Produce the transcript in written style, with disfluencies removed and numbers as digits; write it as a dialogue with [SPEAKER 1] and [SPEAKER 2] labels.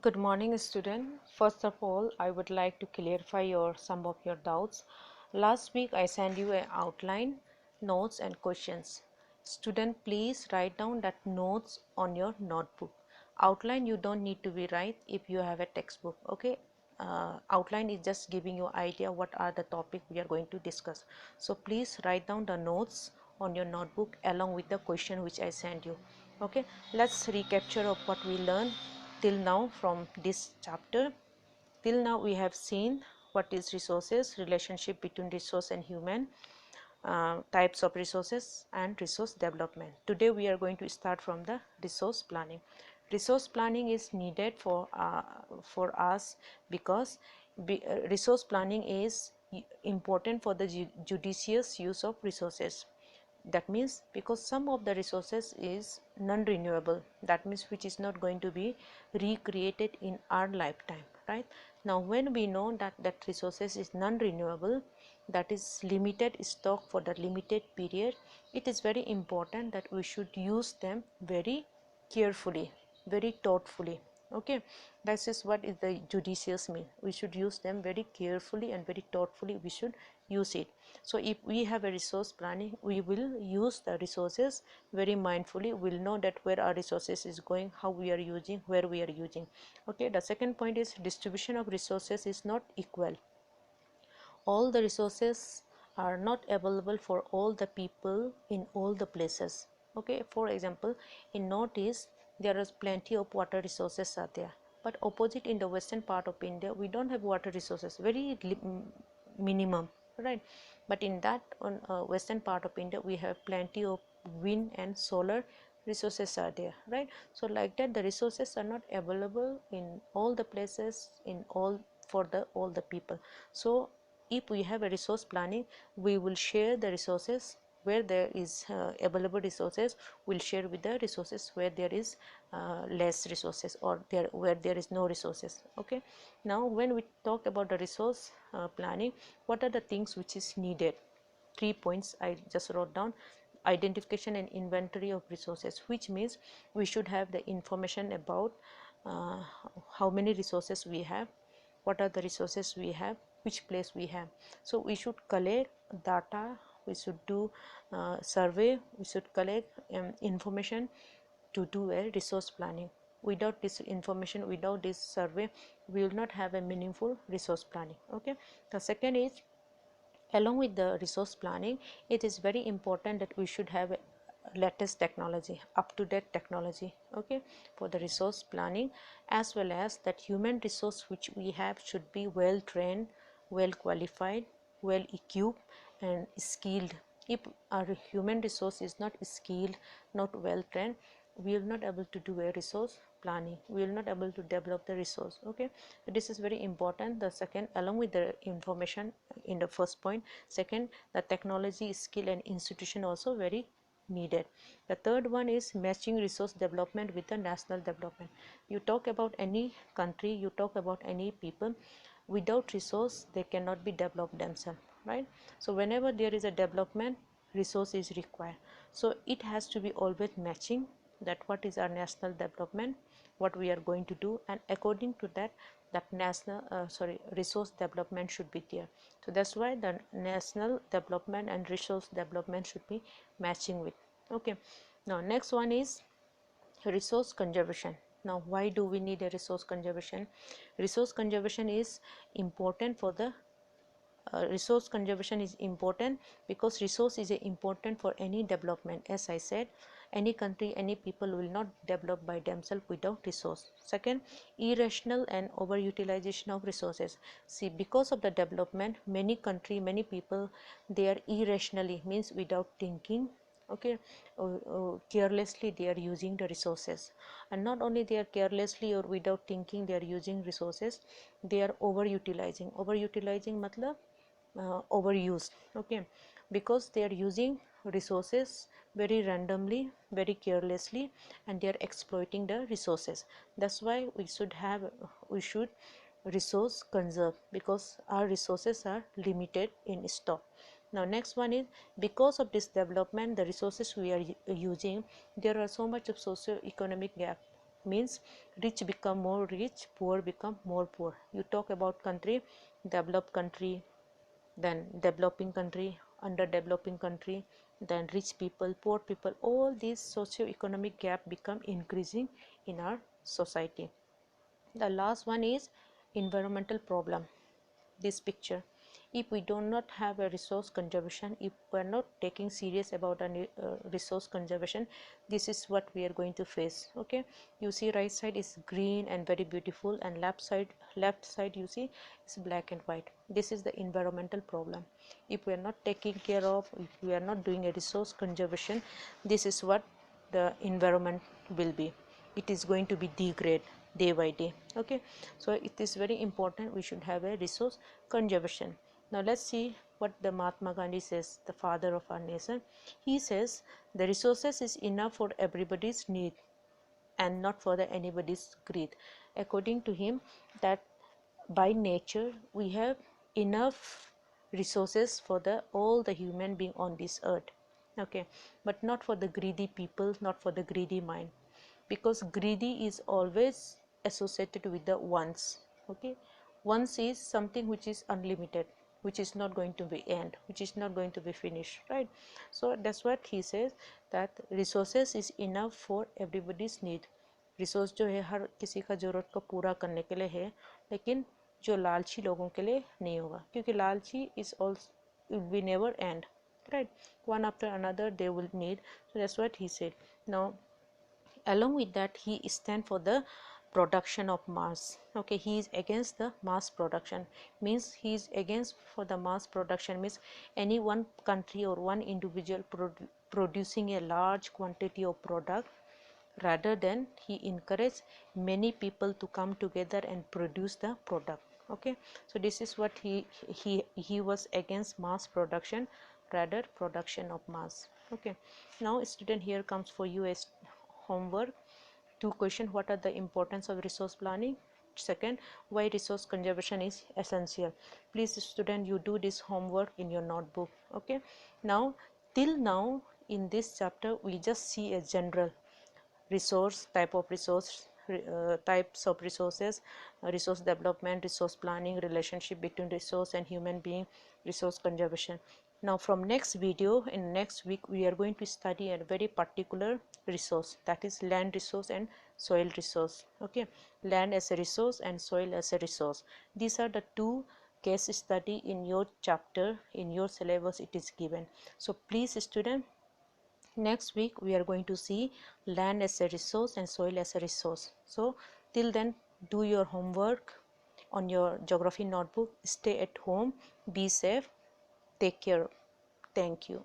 [SPEAKER 1] Good morning, student. First of all, I would like to clarify some of your doubts. Last week, I sent you an outline, notes, and questions. Student, please write down that notes on your notebook. Outline you don't need to be write if you have a textbook. Okay. Outline is just giving you idea what are the topic we are going to discuss. So please write down the notes on your notebook along with the question which I sent you. Okay. Let's recapture of what we learned till now from this chapter. Till now we have seen what is resources, relationship between resource and human, types of resources, and resource development. Today we are going to start from the resource planning. Resource planning is needed for us because resource planning is important for the judicious use of resources. That means because some of the resources is non-renewable, that means which is not going to be recreated in our lifetime, right? Now when we know that that resources is non-renewable, that is limited stock for the limited period, it is very important that we should use them very carefully, very thoughtfully. Okay, this is what is the judicious mean. We should use them very carefully and very thoughtfully. We should use it. So if we have a resource planning, we will use the resources very mindfully. We'll know that where our resources is going, how we are using, where we are using. Okay, the second point is distribution of resources is not equal. All the resources are not available for all the people in all the places. Okay, for example, in northeast there is plenty of water resources are there, but opposite in the western part of India we don't have water resources, very minimum, right? But in that on western part of India we have plenty of wind and solar resources are there, right? So like that the resources are not available in all the places, in all for the all the people. So if we have a resource planning, we will share the resources where there is available resources, we'll share with the resources where there is less resources, or there where there is no resources. Okay, now when we talk about the resource planning, what are the things which is needed? 3 points I just wrote down. Identification and inventory of resources, which means we should have the information about uh, how many resources we have, what are the resources we have, which place we have. So we should collect data, we should do survey, we should collect information to do a resource planning. Without this information, without this survey, we will not have a meaningful resource planning. Okay, the second is, along with the resource planning, it is very important that we should have latest technology, up to date technology, okay, for the resource planning, as well as that human resource which we have should be well trained, well qualified, well equipped and skilled. If our human resource is not skilled, not well trained, we will not able to do a resource planning, we will not able to develop the resource. Okay, this is very important. The second, along with the information in the first point, second, the technology, skill and institution also very needed. The third one is matching resource development with the national development. You talk about any country, you talk about any people, without resource they cannot be developed themselves, right? So whenever there is a development, resource is required. So it has to be always matching that what is our national development, what we are going to do, and according to that, that national resource development should be there. So that's why the national development and resource development should be matching with. Okay, now next one is resource conservation. Now why do we need a resource conservation? Resource conservation is important for the resource conservation is important because resource is important for any development. As I said, any country, any people will not develop by themselves without resource. Second, irrational and overutilization of resources. See, because of the development, many country, many people, they are irrationally, means without thinking, okay, carelessly they are using the resources. And not only they are carelessly or without thinking they are using resources, they are overutilizing matlab overused. Okay, because they are using resources very randomly, very carelessly, and they are exploiting the resources. That's why we should resource conserve, because our resources are limited in stock. Now next one is, because of this development, the resources we are using, there are so much of socio-economic gap. means rich become more rich, poor become more poor. You talk about country, developed country, then developing country, underdeveloping country, then rich people, poor people, all these socio-economic gap become increasing in our society. The last one is environmental problem. This picture, if we do not have a resource conservation, if we are not taking serious about a resource conservation, this is what we are going to face. Okay, you see right side is green and very beautiful, and left side you see is black and white. This is the environmental problem. If we are not taking care of, if we are not doing a resource conservation, this is what the environment will be. It is going to be degrade day by day. Okay, so it is very important we should have a resource conservation. Now let's see what the Mahatma Gandhi says, the father of our nation. He says the resources is enough for everybody's need and not for the anybody's greed. According to him, that by nature we have enough resources for the all the human being on this earth. Okay, but not for the greedy people, not for the greedy mind, because greedy is always associated with the wants. Okay, wants is something which is unlimited, which is not going to be end, which is not going to be finished, right? So that's what he says, that resources is enough for everybody's need. Resource जो है हर किसी का ज़रूरत को पूरा करने के लिए है, लेकिन जो लालची लोगों के लिए नहीं होगा, क्योंकि लालची is also we never end, right? One after another they will need. So that's what he said. Now along with that, he stand for the production of mass. Okay, he is against the mass production, means he is against for the mass production, means any one country or one individual producing a large quantity of product, rather than he encourage many people to come together and produce the product. Okay, so this is what he was against mass production, rather production of mass. Okay, now student, here comes for you as homework. Two question: what are the importance of resource planning? Second, why resource conservation is essential? Please student, you do this homework in your notebook. Okay, now till now in this chapter we just see a general resource, type of resource, types of resources, resource development, resource planning, relationship between resource and human being, resource conservation. Now from next video, in next week, we are going to study a very particular resource, that is land resource and soil resource. Okay, land as a resource and soil as a resource. These are the two case study in your chapter, in your syllabus it is given. So please student, next week we are going to see land as a resource and soil as a resource. So till then, do your homework on your geography notebook, stay at home, be safe, take care. Thank you.